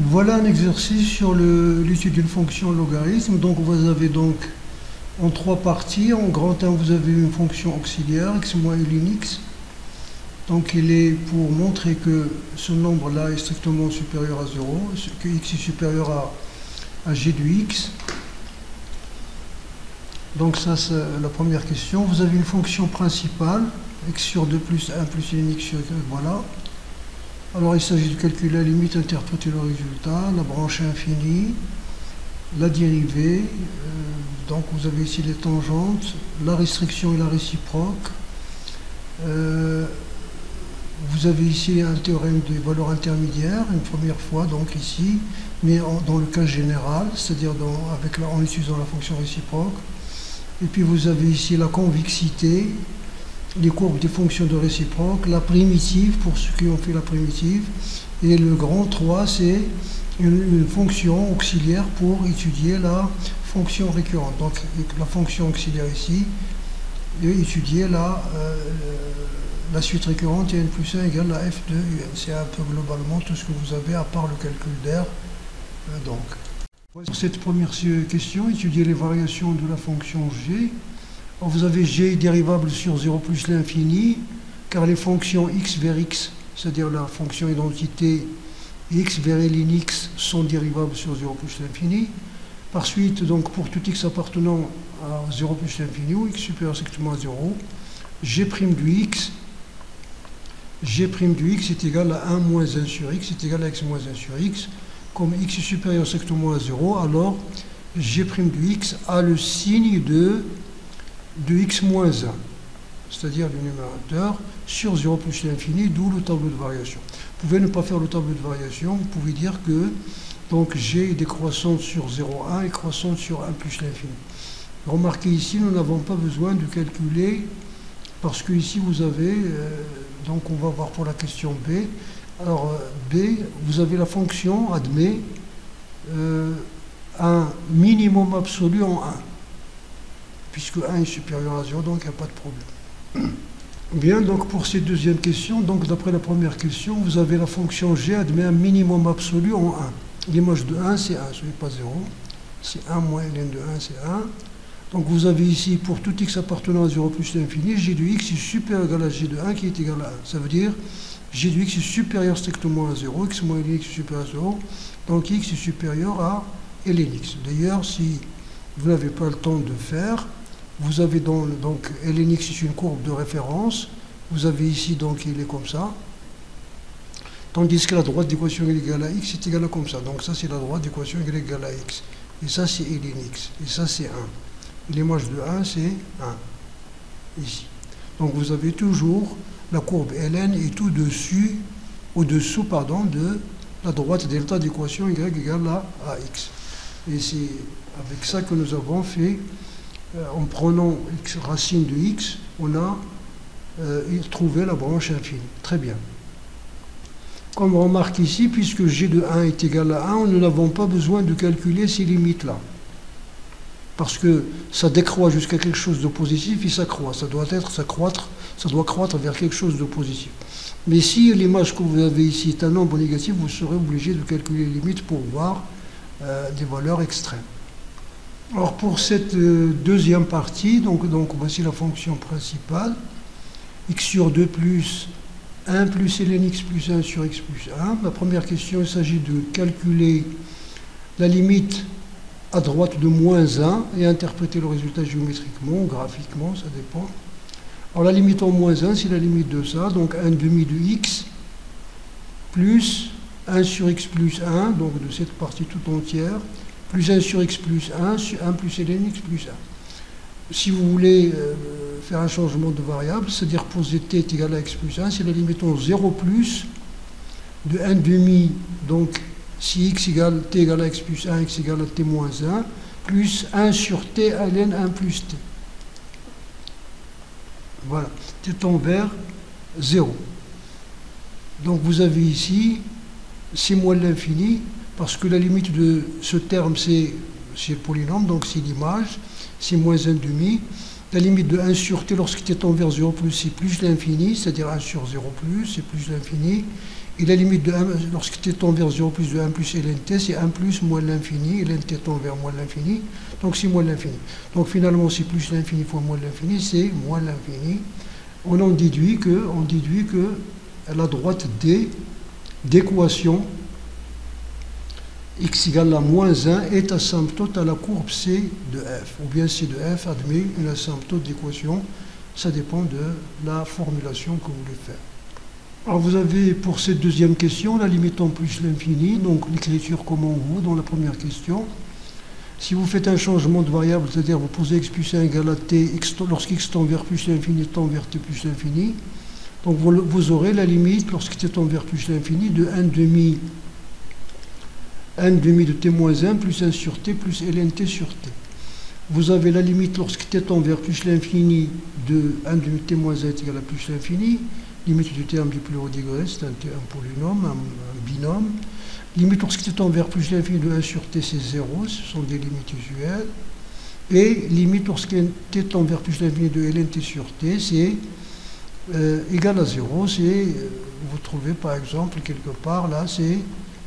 Voilà un exercice sur l'étude d'une fonction logarithme. Donc vous avez donc en trois parties. En grand 1, vous avez une fonction auxiliaire, x moins ln x. Donc il est pour montrer que ce nombre-là est strictement supérieur à 0, que x est supérieur à g de x. Donc ça c'est la première question. Vous avez une fonction principale, x sur 2 plus 1 plus ln x sur 2, voilà. Alors il s'agit de calculer la limite, interpréter le résultat, la branche infinie, la dérivée, donc vous avez ici les tangentes, la restriction et la réciproque. Vous avez ici un théorème des valeurs intermédiaires, une première fois donc ici, mais dans le cas général, c'est-à-dire en utilisant la fonction réciproque. Et puis vous avez ici la convexité, les courbes des fonctions de réciproque, la primitive pour ceux qui ont fait la primitive, et le grand 3 c'est une fonction auxiliaire pour étudier la fonction récurrente. Donc la fonction auxiliaire ici, et étudier la suite récurrente et n plus 1 égale à f de un. C'est un peu globalement tout ce que vous avez à part le calcul d'air. Donc, pour cette première question, étudier les variations de la fonction g. Alors vous avez g dérivable sur 0 plus l'infini, car les fonctions x vers x, c'est-à-dire la fonction identité x vers ln x, sont dérivables sur 0 plus l'infini. Par suite, donc, pour tout x appartenant à 0 plus l'infini, ou x supérieur strictement à 0, g' du x est égal à 1 moins 1 sur x est égal à x moins 1 sur x. Comme x est supérieur strictement à 0, alors g' du x a le signe de x moins 1, c'est-à-dire du numérateur, sur 0 plus l'infini, d'où le tableau de variation. Vous pouvez ne pas faire le tableau de variation, vous pouvez dire que donc g est décroissante sur 0,1 et croissante sur 1 plus l'infini. Remarquez ici, nous n'avons pas besoin de calculer, parce que ici vous avez, donc on va voir pour la question B. Alors B, vous avez la fonction, admet, un minimum absolu en 1. Puisque 1 est supérieur à 0, donc il n'y a pas de problème. Bien, donc pour cette deuxième question, donc d'après la première question, vous avez la fonction g admet un minimum absolu en 1. L'image de 1, c'est 1, ce n'est pas 0. C'est 1 moins ln de 1, c'est 1. Donc vous avez ici, pour tout x appartenant à 0 plus l'infini, g de x est supérieur ou égal à g de 1 qui est égal à 1. Ça veut dire g de x est supérieur strictement à 0, x moins ln x est supérieur à 0, donc x est supérieur à ln x. D'ailleurs, si vous n'avez pas le temps de faire, vous avez donc ln x est une courbe de référence. Vous avez ici, donc il est comme ça. Tandis que la droite d'équation y égale à x est égale à comme ça. Donc ça, c'est la droite d'équation y égale à x. Et ça, c'est ln x. Et ça, c'est 1. L'image de 1, c'est 1. Ici. Donc vous avez toujours la courbe ln et tout au-dessous de la droite delta d'équation y égale à x. Et c'est avec ça que nous avons fait. En prenant x racine de x, on a trouvé la branche infinie. Très bien. Comme on remarque ici, puisque g de 1 est égal à 1, nous n'avons pas besoin de calculer ces limites-là. Parce que ça décroît jusqu'à quelque chose de positif et ça croît. Ça doit croître vers quelque chose de positif. Mais si l'image que vous avez ici est un nombre négatif, vous serez obligé de calculer les limites pour voir des valeurs extrêmes. Alors pour cette deuxième partie, donc voici la fonction principale, x sur 2 plus 1 plus ln x plus 1 sur x plus 1. La première question, il s'agit de calculer la limite à droite de moins 1 et interpréter le résultat géométriquement, graphiquement, ça dépend. Alors la limite en moins 1, c'est la limite de ça, donc 1 demi de x plus 1 sur x plus 1, donc de cette partie tout entière, plus 1 sur x plus 1, sur 1 plus ln x plus 1. Si vous voulez faire un changement de variable, c'est-à-dire poser t est égal à x plus 1, c'est la limite en 0 plus de 1 demi, donc si x égale t égale à x plus 1, x égale à t moins 1, plus 1 sur t ln 1 plus t. Voilà, t tend vers 0. Donc vous avez ici c moins l'infini, parce que la limite de ce terme, c'est le polynôme, donc c'est l'image, c'est moins 1 demi. La limite de 1 sur t lorsqu'il tend vers 0 plus, c'est plus l'infini, c'est-à-dire 1 sur 0 plus, c'est plus l'infini. Et la limite de 1, lorsque t tend vers 0 plus de 1 plus ln c'est 1 plus moins l'infini, et ln tend vers moins l'infini, donc c'est moins l'infini. Donc finalement, c'est plus l'infini fois moins l'infini, c'est moins l'infini. On en déduit que la droite D d'équation x égale à moins 1 est asymptote à la courbe C de f, ou bien C de f admet une asymptote d'équation, ça dépend de la formulation que vous voulez faire. Alors vous avez pour cette deuxième question la limite en plus l'infini, donc l'écriture comme en haut dans la première question. Si vous faites un changement de variable, c'est-à-dire vous posez x plus 1 égale à t, lorsqu'x tend vers plus l'infini, tend vers t plus l'infini, donc vous aurez la limite lorsque t tend vers plus l'infini de 1 demi de t moins 1 plus 1 sur t plus ln t sur t. Vous avez la limite lorsque t tend vers plus l'infini de 1 demi t moins 1 est égal à plus l'infini, limite du terme du plus haut degré, c'est un polynôme, un binôme. Limite lorsque t tend vers plus l'infini de 1 sur t, c'est 0, ce sont des limites usuelles. Et limite lorsque t tend vers plus l'infini de ln t sur t, c'est égal à 0. Vous trouvez par exemple quelque part, là,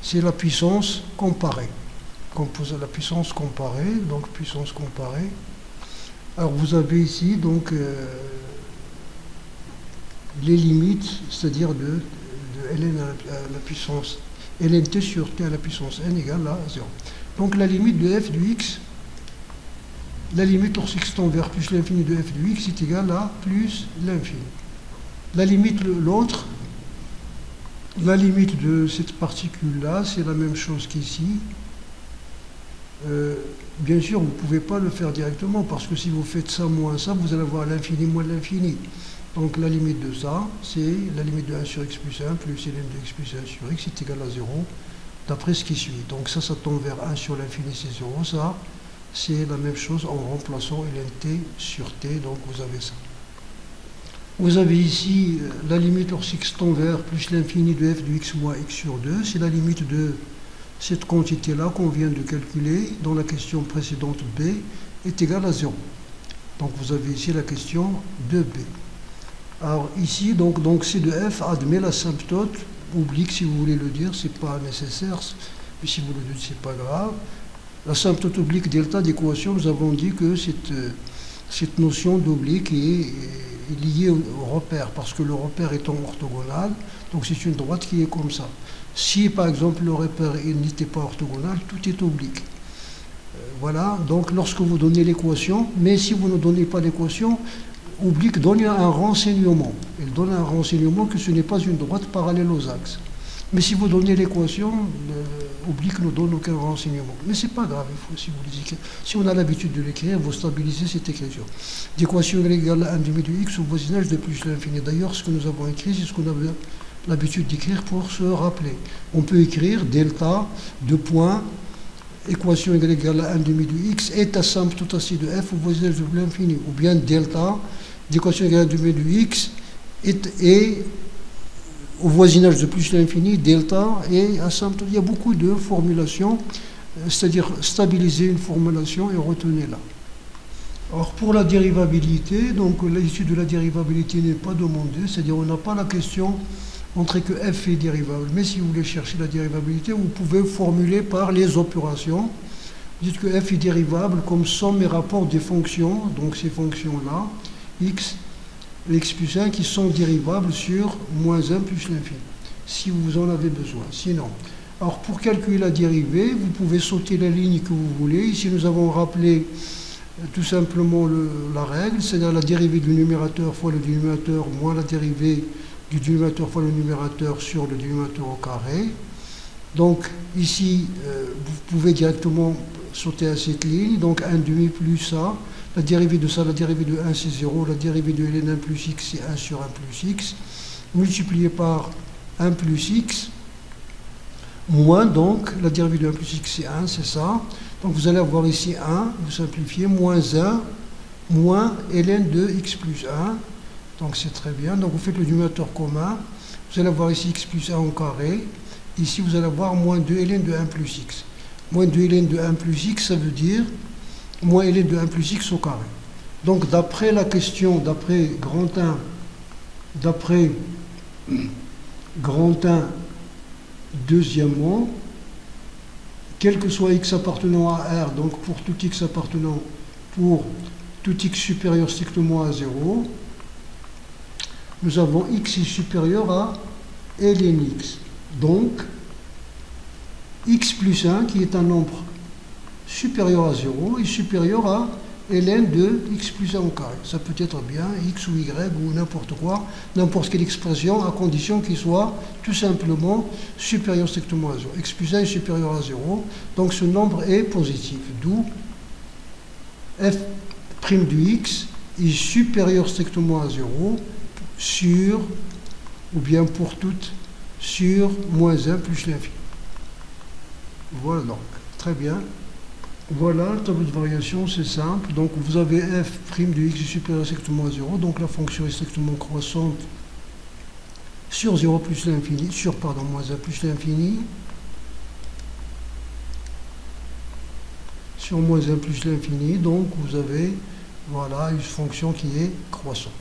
c'est la puissance comparée. Composé à la puissance comparée, donc puissance comparée. Alors vous avez ici donc les limites, c'est-à-dire de ln à la puissance lnt sur t à la puissance n égale à 0. Donc la limite de f du x, la limite lorsqu'x tend vers plus l'infini de f du x est égale à plus l'infini. La limite, l'autre, la limite de cette particule-là, c'est la même chose qu'ici. Bien sûr, vous ne pouvez pas le faire directement, parce que si vous faites ça moins ça, vous allez avoir l'infini moins l'infini. Donc la limite de ça, c'est la limite de 1 sur x plus 1 plus ln de x plus 1 sur x est égal à 0, d'après ce qui suit. Donc ça tend vers 1 sur l'infini, c'est 0. Ça, c'est la même chose en remplaçant ln t sur t, donc vous avez ça. Vous avez ici la limite lorsqu'x tend vers plus l'infini de f de x moins x sur 2, c'est la limite de cette quantité-là qu'on vient de calculer dans la question précédente b est égale à 0. Donc vous avez ici la question de b. Alors ici, donc C de f admet l'asymptote oblique, si vous voulez le dire, c'est pas nécessaire, mais si vous le dites, c'est pas grave. L'asymptote oblique delta d'équation, nous avons dit que cette notion d'oblique est liée au repère, parce que le repère étant orthogonal, donc c'est une droite qui est comme ça. Si par exemple le repère n'était pas orthogonal, tout est oblique. Voilà, donc lorsque vous donnez l'équation, mais si vous ne donnez pas l'équation, oblique donne un renseignement. Il donne un renseignement que ce n'est pas une droite parallèle aux axes. Mais si vous donnez l'équation, oblique ne donne aucun renseignement. Mais ce n'est pas grave, si vous l'écrivez. Si on a l'habitude de l'écrire, vous stabilisez cette écriture. D'équation égale à 1 demi de x au voisinage de plus l'infini. D'ailleurs, ce que nous avons écrit, c'est ce qu'on avait l'habitude d'écrire pour se rappeler. On peut écrire delta, deux points, équation égale à 1 demi de x est asymptote à c de f au voisinage de l'infini. Ou bien delta, d'équation égale à 1 demi de x est au voisinage de plus l'infini, delta et asymptote. Il y a beaucoup de formulations, c'est-à-dire stabiliser une formulation et retenez-la. Alors pour la dérivabilité, donc l'issue de la dérivabilité n'est pas demandée, c'est-à-dire on n'a pas la question montrer que f est dérivable. Mais si vous voulez chercher la dérivabilité, vous pouvez formuler par les opérations. Vous dites que f est dérivable comme somme et rapport des fonctions, donc ces fonctions-là, x et x plus 1, qui sont dérivables sur moins 1 plus l'infini, si vous en avez besoin. Sinon, alors pour calculer la dérivée, vous pouvez sauter la ligne que vous voulez. Ici, nous avons rappelé tout simplement la règle, c'est-à-dire la dérivée du numérateur fois le dénominateur moins la dérivée du dénominateur fois le numérateur sur le dénominateur au carré. Donc ici, vous pouvez directement sauter à cette ligne, donc 1 demi plus ça, la dérivée de ça, la dérivée de 1 c'est 0, la dérivée de ln 1 plus x c'est 1 sur 1 plus x, multiplié par 1 plus x, moins donc, la dérivée de 1 plus x c'est 1, c'est ça, donc vous allez avoir ici 1, vous simplifiez, moins 1, moins ln de x plus 1, donc c'est très bien. Donc vous faites le numérateur commun, vous allez avoir ici x plus 1 au carré, ici vous allez avoir moins 2 ln de 1 plus x. Moins 2 ln de 1 plus x, ça veut dire moins ln de 1 plus x au carré. Donc d'après la question, d'après grand 1, Deuxièmement, quel que soit x appartenant à R, donc pour tout x appartenant, pour tout x supérieur strictement à 0, nous avons x est supérieur à ln x. Donc, x plus 1, qui est un nombre supérieur à 0, est supérieur à ln de x plus 1 au carré. Ça peut être bien x ou y ou n'importe quoi, n'importe quelle expression, à condition qu'il soit tout simplement supérieur strictement à 0. X plus 1 est supérieur à 0, donc ce nombre est positif. D'où f' de x est supérieur strictement à 0 sur, ou bien pour toute, sur moins 1 plus l'infini. Voilà donc, très bien. Voilà, le tableau de variation, c'est simple. Donc vous avez f' de x est supérieur strictement à 0, donc la fonction est strictement croissante sur 0 plus l'infini, sur, pardon, moins 1 plus l'infini, sur moins 1 plus l'infini, donc vous avez, voilà, une fonction qui est croissante.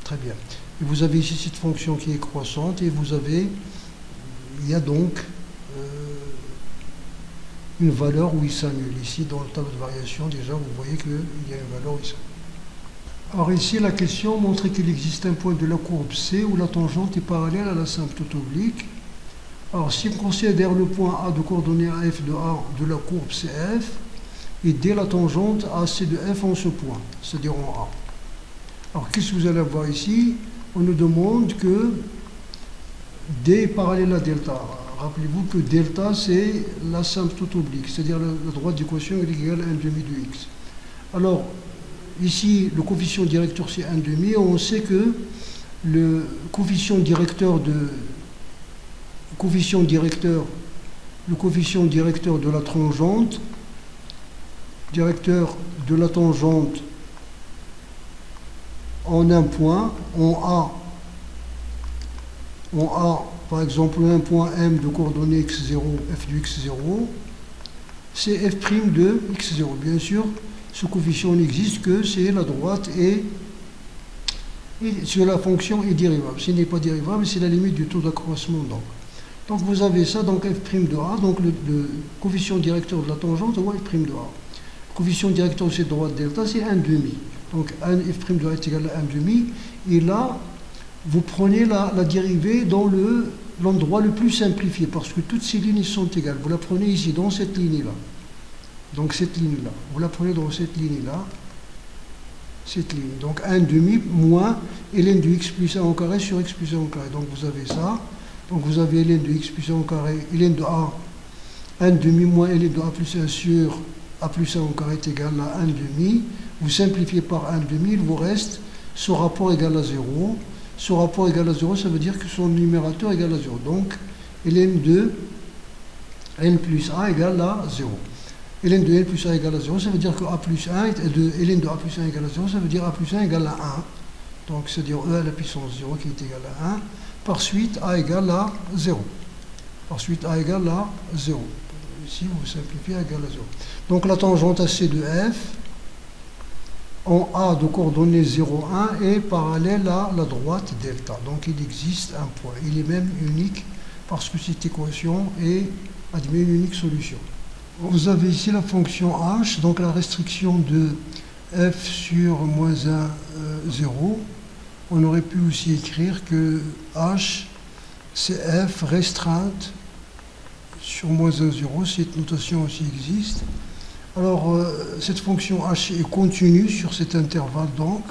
Très bien. Et vous avez ici cette fonction qui est croissante, et vous avez, il y a donc une valeur où il s'annule. Ici, dans le tableau de variation, déjà, vous voyez qu'il y a une valeur où il s'annule. Alors ici, la question montre qu'il existe un point de la courbe C où la tangente est parallèle à la symptote oblique. Alors, si on considère le point A de coordonnées à f de A de la courbe CF, et D la tangente AC de F en ce point, c'est-à-dire en A. Alors, qu'est-ce que vous allez avoir ici? On nous demande que D est parallèle à delta. Rappelez-vous que delta, c'est la symptote oblique, c'est-à-dire la droite d'équation est égale à 1 demi de x. Alors, ici, le coefficient directeur, c'est 1 demi. On sait que le coefficient directeur de la tangente, en un point, en A, par exemple, un point M de coordonnées x0, f de x0, c'est f' de x0. Bien sûr, ce coefficient n'existe que si la droite et si la fonction est dérivable. S'il n'est pas dérivable, c'est la limite du taux d'accroissement. Donc vous avez ça, donc f' de A, donc le coefficient directeur de la tangente, ou f' de A. Le coefficient directeur de cette droite delta, c'est 1 demi. Donc f' de A est égal à 1 demi. Et là, vous prenez la dérivée dans l'endroit le plus simplifié, parce que toutes ces lignes sont égales. Vous la prenez ici, dans cette ligne-là. Donc cette ligne-là. Vous la prenez dans cette ligne-là. Cette ligne. Donc 1 demi moins ln de x plus 1 au carré sur x plus 1 au carré. Donc vous avez ça. Donc vous avez ln de x plus 1 au carré, ln de a, 1 demi moins ln de a plus 1 sur a plus 1 au carré est égal à 1 demi. Vous simplifiez par 1 demi, il vous reste ce rapport égal à 0. Ce rapport égal à 0, ça veut dire que son numérateur égale à 0. Donc, ln de n plus a égale à 0. Ln de n plus a égale à 0, ça veut dire que a plus 1, ln de a plus 1 égale à 0, ça veut dire a plus 1 égale à 1. Donc, c'est-à-dire e à la puissance 0 qui est égal à 1. Par suite, a égale à 0. Par suite, a égale à 0. Ici, vous simplifiez, a égale à 0. Donc, la tangente AC de f, en A de coordonnées 0, 1 est parallèle à la droite delta. Donc il existe un point. Il est même unique parce que cette équation admet une unique solution. Vous avez ici la fonction h, donc la restriction de f sur moins 1, 0. On aurait pu aussi écrire que h, c'est f restreinte sur moins 1, 0. Cette notation aussi existe. Alors, cette fonction h est continue sur cet intervalle, donc,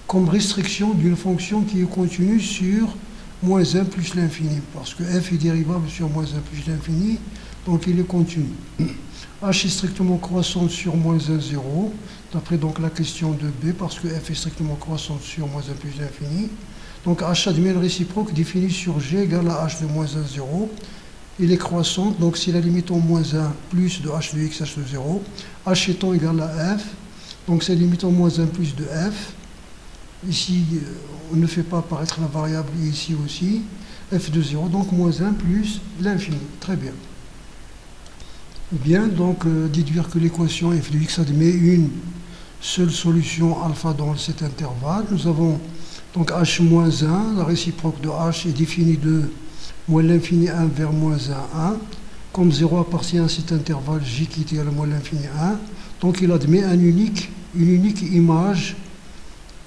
comme restriction d'une fonction qui est continue sur moins 1 plus l'infini, parce que f est dérivable sur moins 1 plus l'infini, donc il est continu. H est strictement croissante sur moins 1, 0, d'après donc la question de B, parce que f est strictement croissante sur moins 1 plus l'infini. Donc h admet le réciproque défini sur G égale à h de moins 1, 0. Il est croissante, donc si la limite en moins 1 plus de h de x, h de 0, h étant égal à f, donc c'est la limite en moins 1 plus de f. Ici, on ne fait pas apparaître la variable, et ici aussi, f de 0, donc moins 1 plus l'infini. Très bien. Bien, donc déduire que l'équation f de x admet une seule solution alpha dans cet intervalle. Nous avons donc h moins 1, la réciproque de h est définie de moins l'infini 1 vers moins 1, 1. Comme 0 appartient à cet intervalle J qui est égal à moins l'infini 1, donc il admet une unique image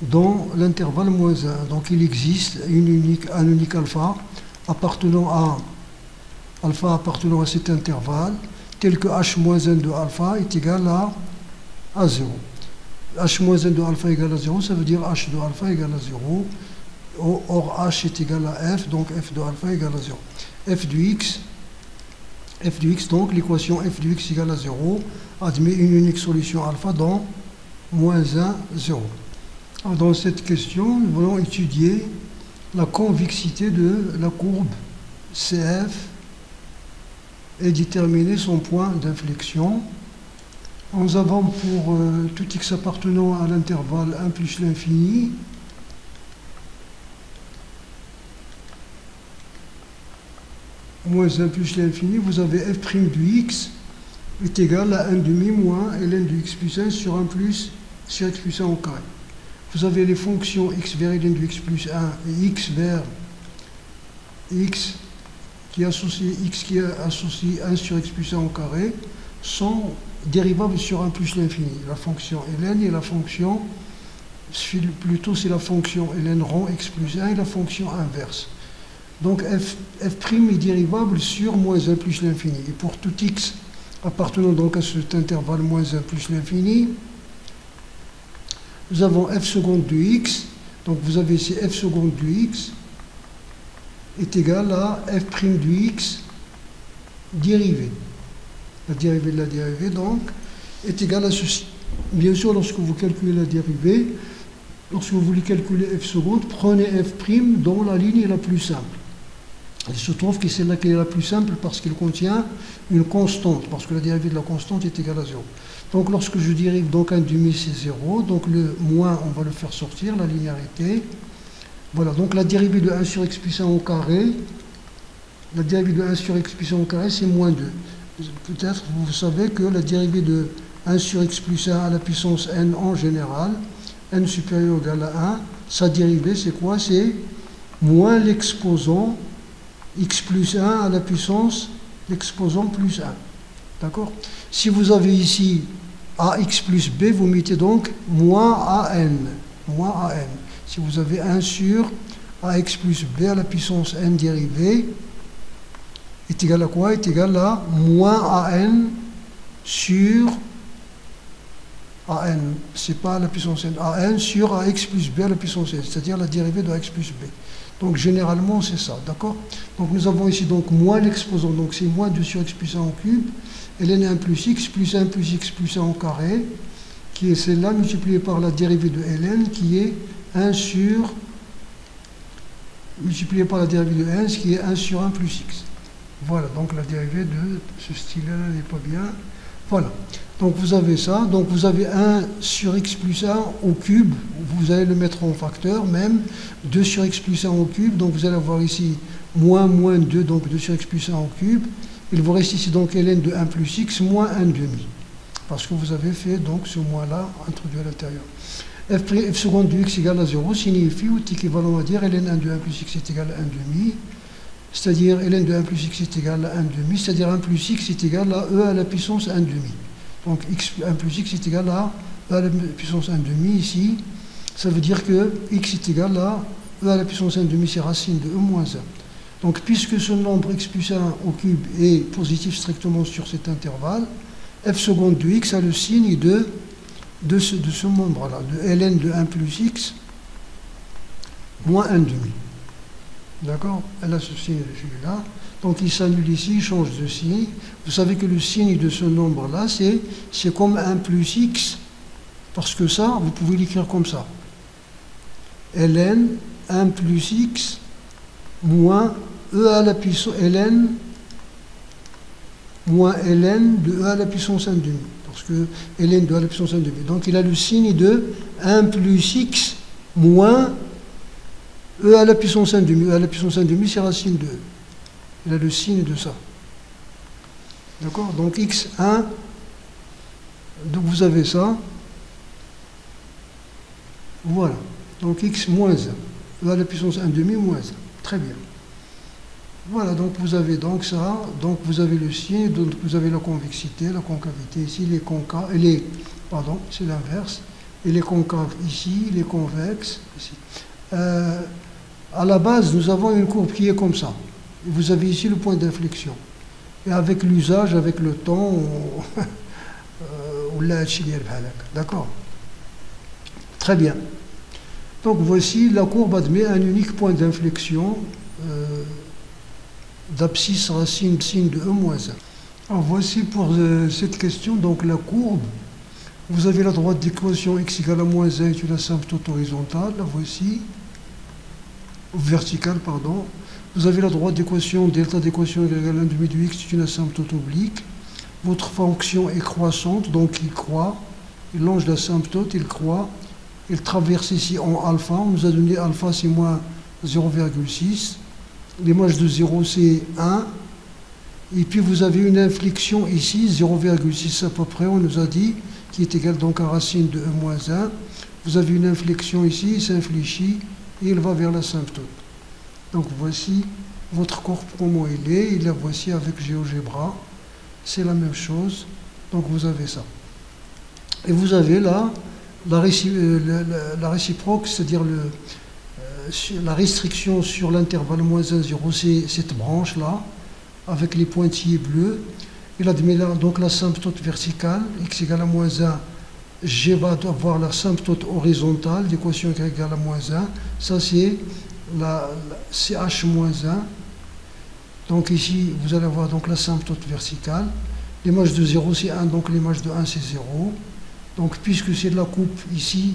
dans l'intervalle moins 1. Donc il existe un unique alpha appartenant à cet intervalle, tel que h-1 de alpha est égal à 0. h-1 de alpha égale à 0, ça veut dire h de alpha égale à 0. Or h est égal à f, donc f de alpha égale à 0. f du x, donc l'équation f du x égale à 0 admet une unique solution alpha dans moins 1, 0. Alors dans cette question, nous voulons étudier la convexité de la courbe CF et déterminer son point d'inflexion. Nous avons pour tout x appartenant à l'intervalle 1 plus l'infini, moins 1 plus l'infini, vous avez f' du x est égal à 1 demi moins ln du x plus 1 sur 1 plus sur x plus 1 au carré. Vous avez les fonctions x vers ln du x plus 1 et x vers x qui est associé 1 sur x plus 1 au carré sont dérivables sur 1 plus l'infini. La fonction ln et la fonction, plutôt c'est la fonction ln rond x plus 1 et la fonction inverse. Donc f' est dérivable sur moins 1 plus l'infini. Et pour tout x appartenant donc à cet intervalle moins 1 plus l'infini, nous avons f seconde de x. Donc vous avez ici f seconde de x est égal à f' du x dérivé. La dérivée de la dérivée donc est égale à ceci. Bien sûr, lorsque vous calculez la dérivée, lorsque vous voulez calculer f seconde, prenez f' dont la ligne est la plus simple. Il se trouve que c'est là qui est la plus simple parce qu'il contient une constante, parce que la dérivée de la constante est égale à 0. Donc lorsque je dérive donc 1 demi, c'est 0. Donc le moins, on va le faire sortir, la linéarité. Voilà, donc la dérivée de 1 sur x puissant au carré, la dérivée de 1 sur x puissant au carré, c'est moins 2. Peut-être vous savez que la dérivée de 1 sur x plus 1 à la puissance n en général, n supérieur ou égal à 1, sa dérivée c'est quoi? C'est moins l'exposant x plus 1 à la puissance l'exposant plus 1. D'accord? Si vous avez ici ax plus b, vous mettez donc moins an. Moins an. Si vous avez 1 sur ax plus b à la puissance n dérivée, est égal à quoi? Est égal à moins an sur an. C'est pas à la puissance n. An sur ax plus b à la puissance n, c'est-à-dire la dérivée de ax plus b. Donc généralement c'est ça, d'accord? Donc nous avons ici donc moins l'exposant, donc c'est moins 2 sur x plus 1 au cube, ln 1 plus x plus 1 plus x plus 1 au carré, qui est celle-là multipliée par la dérivée de ln, qui est 1 sur, multipliée par la dérivée de n, qui est 1 sur 1 plus x. Voilà, donc la dérivée de ce style-là n'est pas bien. Voilà, donc vous avez ça, donc vous avez 1 sur x plus 1 au cube, vous allez le mettre en facteur même, 2 sur x plus 1 au cube, donc vous allez avoir ici moins 2, donc 2 sur x plus 1 au cube, il vous reste ici donc ln de 1 plus x moins 1 demi, parce que vous avez fait donc ce moins-là introduit à l'intérieur. F seconde de x égale à 0 signifie, ou est équivalent à dire ln 1 de 1 plus x est égal à 1 demi, c'est-à-dire ln de 1 plus x est égal à 1 demi, c'est-à-dire 1 plus x est égal à e à la puissance 1 demi. Donc 1 plus x est égal à e à la puissance 1 demi ici. Ça veut dire que x est égal à e à la puissance 1 demi, c'est racine de e moins 1. Donc puisque ce nombre x plus 1 au cube est positif strictement sur cet intervalle, f seconde de x a le signe de ce nombre-là, de ln de 1 plus x moins 1 demi. D'accord? Elle a ce signe là. Donc il s'annule ici, il change de signe. Vous savez que le signe de ce nombre-là, c'est comme 1 plus x, parce que ça, vous pouvez l'écrire comme ça. ln 1 plus x moins e à la puissance ln moins ln de e à la puissance 1 demi. Parce que ln de e à la puissance 1 demi. Donc il a le signe de 1 plus x moins e à la puissance 1 demi. E à la puissance 1 demi, c'est racine de e. Il a le signe de ça. D'accord? Donc x1, donc vous avez ça. Voilà. Donc x moins 1. E à la puissance 1 demi moins 1. Très bien. Voilà, donc vous avez donc ça, donc vous avez le signe, donc vous avez la convexité, la concavité ici, les concaves, pardon, c'est l'inverse, et les concaves ici, les convexes ici. À la base, nous avons une courbe qui est comme ça. Vous avez ici le point d'inflexion. Et avec l'usage, avec le temps, d'accord? Très bien. Donc voici, la courbe admet un unique point d'inflexion d'abscisse racine signe de E moins 1. Alors voici pour cette question, donc la courbe. Vous avez la droite d'équation x égale à moins 1 est une asymptote horizontale, la voici, verticale, pardon. Vous avez la droite d'équation, delta d'équation égale à 1 demi de x est une asymptote oblique. Votre fonction est croissante, donc il croît, il longe l'asymptote, il croît, il traverse ici en alpha, on nous a donné alpha c'est moins 0,6. L'image de 0 c'est 1, et puis vous avez une inflexion ici, 0,6 à peu près, on nous a dit, qui est égale donc à racine de E moins 1. Vous avez une inflexion ici, il s'infléchit, et il va vers l'asymptote. Donc voici votre courbe comment il est, et la voici avec GeoGebra, c'est la même chose, donc vous avez ça. Et vous avez là la réciproque, c'est-à-dire la restriction sur l'intervalle moins 1, 0, c'est cette branche-là, avec les pointillés bleus. Il admet là, donc l'asymptote verticale, x égale à moins 1, G va avoir l'asymptote horizontale, l'équation y égale à moins 1, ça c'est CH moins 1. Donc ici, vous allez avoir donc l'asymptote verticale. L'image de 0 c'est 1, donc l'image de 1 c'est 0. Donc puisque c'est de la coupe ici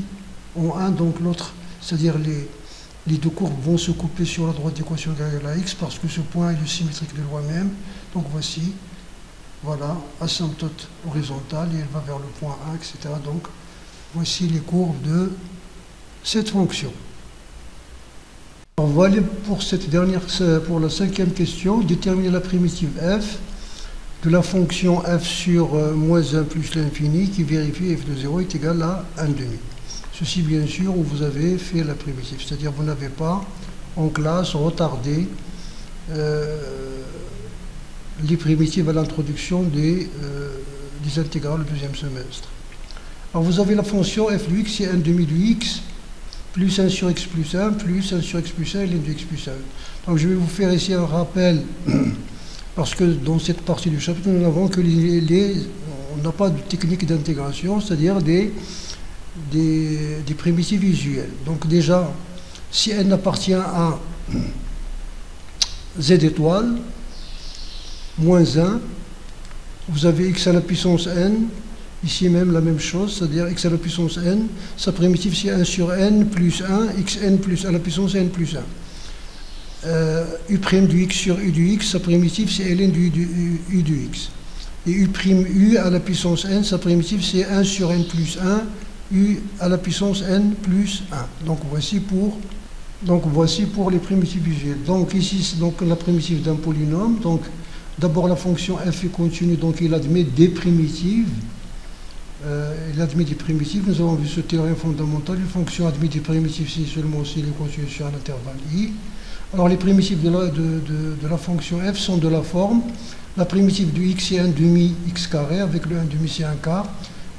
en 1, donc l'autre, c'est-à-dire les deux courbes vont se couper sur la droite d'équation égale à x parce que ce point est le symétrique de loi même. Donc voici, voilà, asymptote horizontale et elle va vers le point 1, etc. Donc voici les courbes de cette fonction. Alors voilà pour cette dernière, pour la cinquième question, déterminer la primitive f de la fonction f sur moins 1 plus l'infini qui vérifie f de 0 est égal à 1 demi. Ceci bien sûr où vous avez fait la primitive, c'est-à-dire vous n'avez pas en classe retardé les primitives à l'introduction des intégrales au deuxième semestre. Alors vous avez la fonction f de x, c'est 1 demi de x plus 1 sur x plus 1 plus 1 sur x plus 1 et ln de x plus 1. Donc je vais vous faire ici un rappel. Parce que dans cette partie du chapitre, nous n'avons que on n'a pas de technique d'intégration, c'est-à-dire des primitives visuelles. Donc déjà, si n appartient à z étoile, moins 1, vous avez x à la puissance n, ici même la même chose, c'est-à-dire x à la puissance n, sa primitive c'est 1 sur n plus 1, xn plus à la puissance n plus 1. U' du x sur u du x, sa primitive c'est ln du u du x. Et U' à la puissance n, sa primitive c'est 1 sur n plus 1, u à la puissance n plus 1. Donc voici pour les primitives visuelles. Donc ici c'est donc la primitive d'un polynôme. Donc d'abord la fonction f est continue, donc il admet des primitives. Nous avons vu ce théorème fondamental. Une fonction admet des primitives si seulement s'il est continu sur un intervalle i. Alors les primitives de la fonction f sont de la forme. La primitive de x c'est 1 demi x carré, avec le 1 demi c'est 1 quart.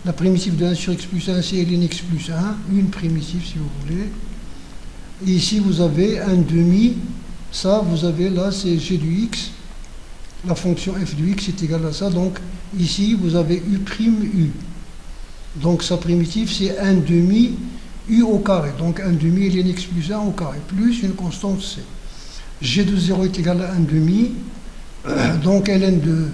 La primitive de 1 sur x plus 1 c'est ln x plus 1, une primitive si vous voulez. Et ici vous avez 1 demi, ça vous avez là c'est g du x. La fonction f du x est égale à ça, donc ici vous avez u'. Donc sa primitive c'est 1 demi u au carré, donc 1 demi ln x plus 1 au carré, plus une constante c. G de 0 est égal à 1 demi, donc ln de...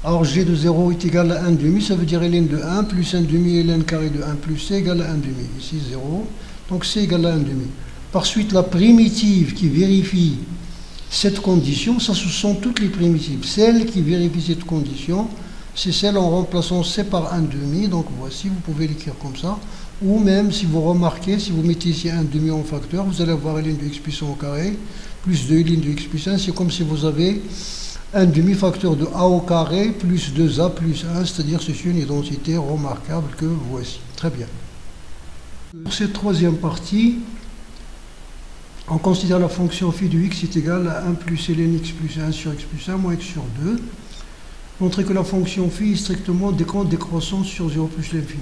Alors G de 0 est égal à 1 demi, ça veut dire ln de 1 plus 1 demi ln carré de 1 plus c égale à 1 demi. Ici 0, donc c égale à 1 demi. Par suite, la primitive qui vérifie cette condition, ça ce sont toutes les primitives. Celle qui vérifie cette condition, c'est celle en remplaçant c par 1 demi, donc voici, vous pouvez l'écrire comme ça. Ou même, si vous remarquez, si vous mettez ici 1 demi en facteur, vous allez avoir ln de x puissant au carré, plus 2 ln de x puissant, c'est comme si vous avez un demi-facteur de a au carré, plus 2a plus 1, c'est-à-dire c'est une identité remarquable que voici. Très bien. Pour cette troisième partie, On considère la fonction phi de x est égale à 1 plus ln x plus 1 sur x plus 1 moins x sur 2. Montrer que la fonction phi est strictement décroissante sur 0 plus l'infini.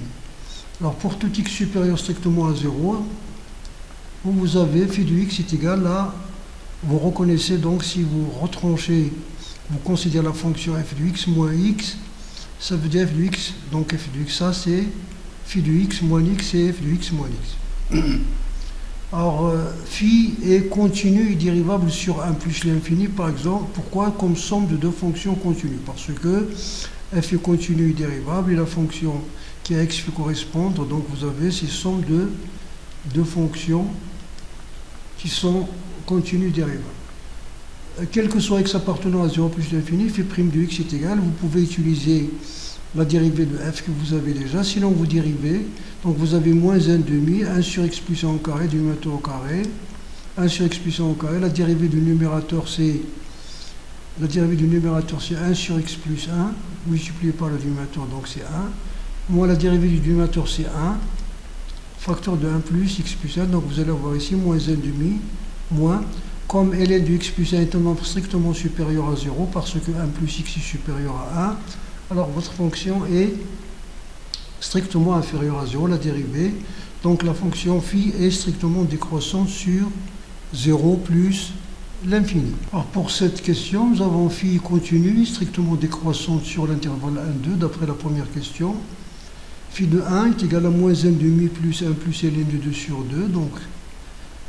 Alors pour tout x supérieur strictement à 0, vous avez phi de x est égal à, vous reconnaissez donc si vous retranchez, vous considérez la fonction f de x moins x, ça veut dire f de x, donc f de x, ça c'est phi de x moins x et f de x moins x. Alors, phi est continu et dérivable sur 1 plus l'infini, par exemple. Pourquoi? Comme somme de deux fonctions continues. Parce que f est continu et dérivable, et la fonction qui à x fait correspondre, donc vous avez ces sommes de deux fonctions qui sont continues et dérivables. Quel que soit x appartenant à 0 plus l'infini, phi prime de x est égal. Vous pouvez utiliser la dérivée de f que vous avez déjà. Sinon, vous dérivez. Donc, vous avez moins 1 demi, 1 sur x plus 1 au carré, du numérateur au carré. 1 sur x plus 1 au carré. La dérivée du numérateur, c'est 1 sur x plus 1, multiplié par le numérateur, donc c'est 1. Moins la dérivée du numérateur, c'est 1. Facteur de 1 plus x plus 1, donc vous allez avoir ici moins 1 demi, moins. Comme ln de x plus 1 est un nombre strictement supérieur à 0, parce que 1 plus x est supérieur à 1, alors votre fonction est strictement inférieure à 0, la dérivée. Donc la fonction phi est strictement décroissante sur 0 plus l'infini. Alors pour cette question, nous avons phi continue, strictement décroissante sur l'intervalle 1, 2, d'après la première question. Phi de 1 est égal à moins 1 demi plus 1 plus ln de 2 sur 2, donc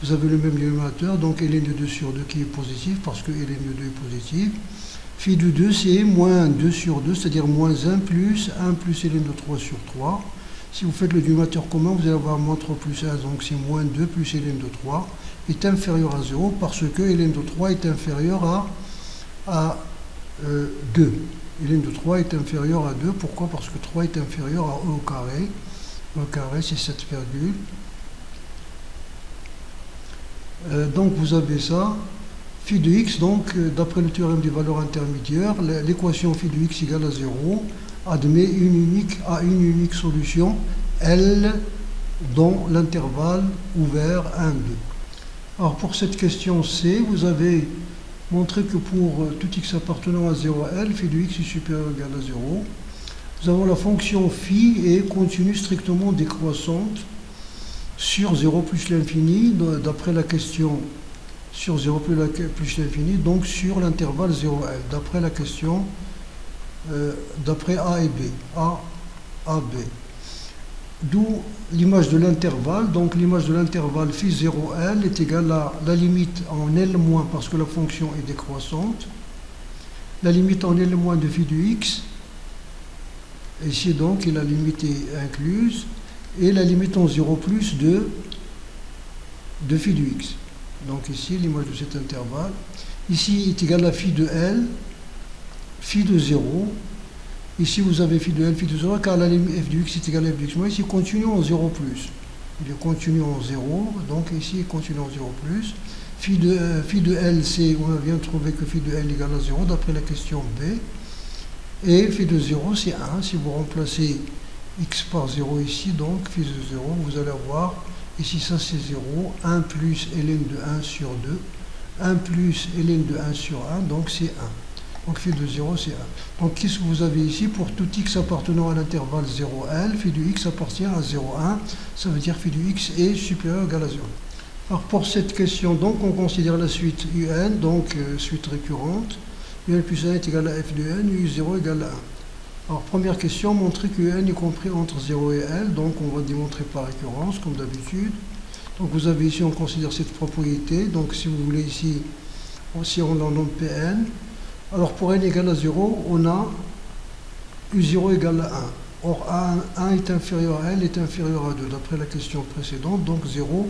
vous avez le même numérateur, donc ln de 2 sur 2 qui est positif, parce que ln de 2 est positif. Phi de 2, c'est moins 2 sur 2, c'est-à-dire moins 1 plus ln de 3 sur 3. Si vous faites le numérateur commun, vous allez avoir moins 3 plus 1, donc c'est moins 2 plus ln de 3 est inférieur à 0, parce que ln de 3 est inférieur à 2. ln de 3 est inférieur à 2, pourquoi? Parce que 3 est inférieur à e au carré. E au carré, c'est 7 virgule. Donc vous avez ça. Phi de x, donc, d'après le théorème des valeurs intermédiaires, l'équation phi de x égale à 0 admet une unique solution, L, dans l'intervalle ouvert 1, 2. Alors, pour cette question C, vous avez montré que pour tout x appartenant à 0 à L, phi de x est supérieur ou égal à 0. Nous avons la fonction phi est continue strictement décroissante sur 0 plus l'infini, d'après la question sur 0 plus l'infini, donc sur l'intervalle 0 L, d'après la question, d'après A et B, A, B. D'où l'image de l'intervalle, donc l'image de l'intervalle phi 0L est égale à la limite en L- parce que la fonction est décroissante, la limite en L- de phi de x, ici donc, et la limite est incluse, et la limite en 0 plus de phi de x. Donc ici, l'image de cet intervalle. Ici est égal à phi de L, phi de 0. Ici, vous avez phi de L, phi de 0, car la limite f de x est égal à f de x. Mais ici, continue en 0 plus. Il est continu en 0, donc ici, il continue en 0 plus. Phi de L, c'est, on vient de trouver que phi de L égale à 0, d'après la question B. Et phi de 0, c'est 1. Si vous remplacez x par 0 ici, donc phi de 0, vous allez avoir... Ici, ça c'est 0, 1 plus ln de 1 sur 2, 1 plus ln de 1 sur 1, donc c'est 1. Donc phi de 0, c'est 1. Donc qu'est-ce que vous avez ici? Pour tout x appartenant à l'intervalle 0L, phi de x appartient à 0,1, ça veut dire phi de x est supérieur ou égal à 0. Alors pour cette question, donc on considère la suite un, donc suite récurrente, un plus 1 est égal à f de n, u0 égale à 1. Alors, première question, montrer que n est compris entre 0 et L, donc on va démontrer par récurrence, comme d'habitude. Donc vous avez ici, on considère cette propriété, donc si vous voulez ici, si on en nomme Pn, alors pour n égale à 0, on a u0 égale à 1. Or, 1 est inférieur à L, est inférieur à 2, d'après la question précédente, donc 0,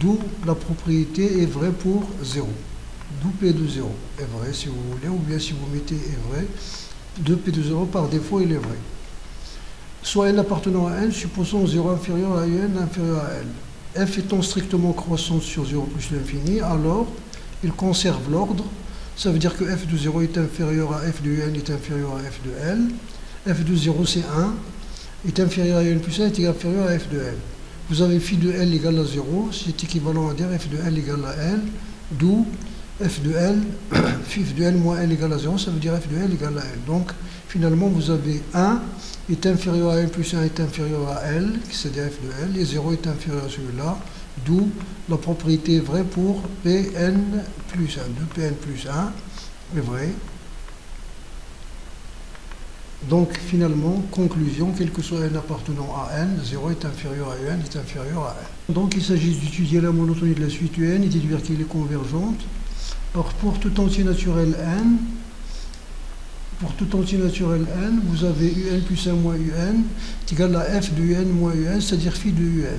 d'où la propriété est vraie pour 0. D'où P de 0 est vrai, si vous voulez, ou bien si vous mettez est vrai, 2P de 0 par défaut, il est vrai. Soit n appartenant à n, supposons 0 inférieur à n inférieur à l. F étant strictement croissante sur 0 plus l'infini, alors il conserve l'ordre. Ça veut dire que f de 0 est inférieur à f de n est inférieur à f de l. F de 0 c'est 1, est inférieur à n plus 1 est inférieur à f de l. vous avez phi de L égale à 0, c'est équivalent à dire f de L égale à L, d'où f de L, phi de L moins L égale à 0, ça veut dire f de L égale à L. Donc, finalement, vous avez 1 est inférieur à L plus 1 est inférieur à L, c'est-à-dire f de L, et 0 est inférieur à celui-là, d'où la propriété est vraie pour Pn plus 1. De Pn plus 1 est vrai. Donc, finalement, conclusion, quel que soit n appartenant à n, 0 est inférieur à un est inférieur à n. Donc, il s'agit d'étudier la monotonie de la suite un et déduire qu'elle est convergente. Alors, pour tout entier naturel n, vous avez un plus 1 moins un est égal à f de un moins un, c'est-à-dire phi de un.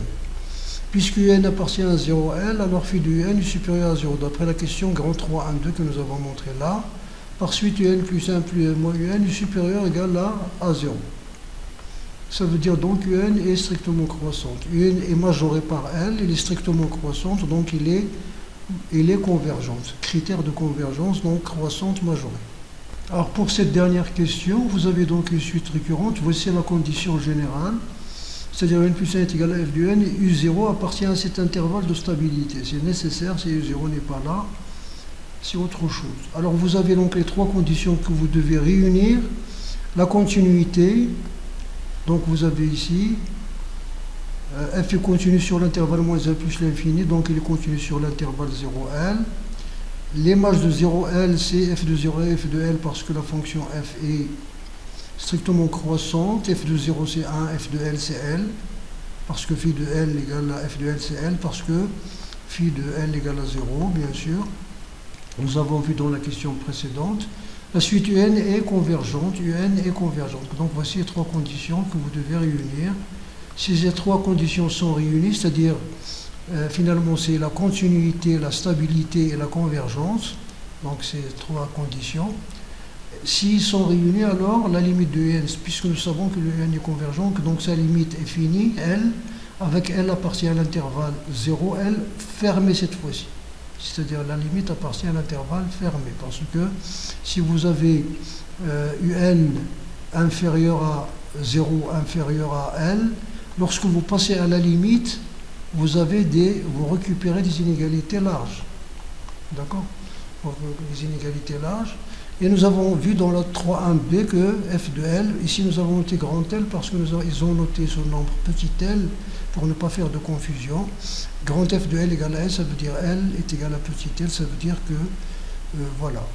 Puisque un appartient à 0L, alors phi de un est supérieur à 0, d'après la question grand 3, 1, 2 que nous avons montré là. Par suite, un plus 1 plus 1 moins un est supérieur ou égal à 0. Ça veut dire donc un est strictement croissante. Un est majorée par L, elle est strictement croissante, donc elle est convergente. Critère de convergence, donc croissante majorée. Alors pour cette dernière question, vous avez donc une suite récurrente. Voici la condition générale. C'est-à-dire n plus 1 est égal à f de n et u0 appartient à cet intervalle de stabilité. C'est nécessaire si u0 n'est pas là. C'est autre chose. Alors vous avez donc les trois conditions que vous devez réunir. La continuité, donc vous avez ici, f est continu sur l'intervalle moins 1 plus l'infini, donc il est continu sur l'intervalle 0L. L'image de 0L, c'est f de 0 et f de L parce que la fonction f est strictement croissante. F de 0 c'est 1, f de L c'est L, parce que phi de L égale à f de L c'est L, parce que phi de L égale à 0, bien sûr. Nous avons vu dans la question précédente. La suite UN est convergente. Donc voici les trois conditions que vous devez réunir. Si ces trois conditions sont réunies, c'est-à-dire finalement c'est la continuité, la stabilité et la convergence, donc ces trois conditions. S'ils sont réunis, alors la limite de n, puisque nous savons que le n est convergent, donc sa limite est finie, L, avec L appartient à l'intervalle 0, L fermé cette fois-ci. C'est-à-dire la limite appartient à l'intervalle fermé, parce que si vous avez un inférieur à 0, inférieur à L, lorsque vous passez à la limite, vous récupérez des inégalités larges. D'accord? Des inégalités larges. Et nous avons vu dans la 3.1b que f de L, ici nous avons noté grand L parce qu'ils ont noté ce nombre petit l pour ne pas faire de confusion. Grand f de L égale à L, ça veut dire L est égal à petit l, ça veut dire que, voilà.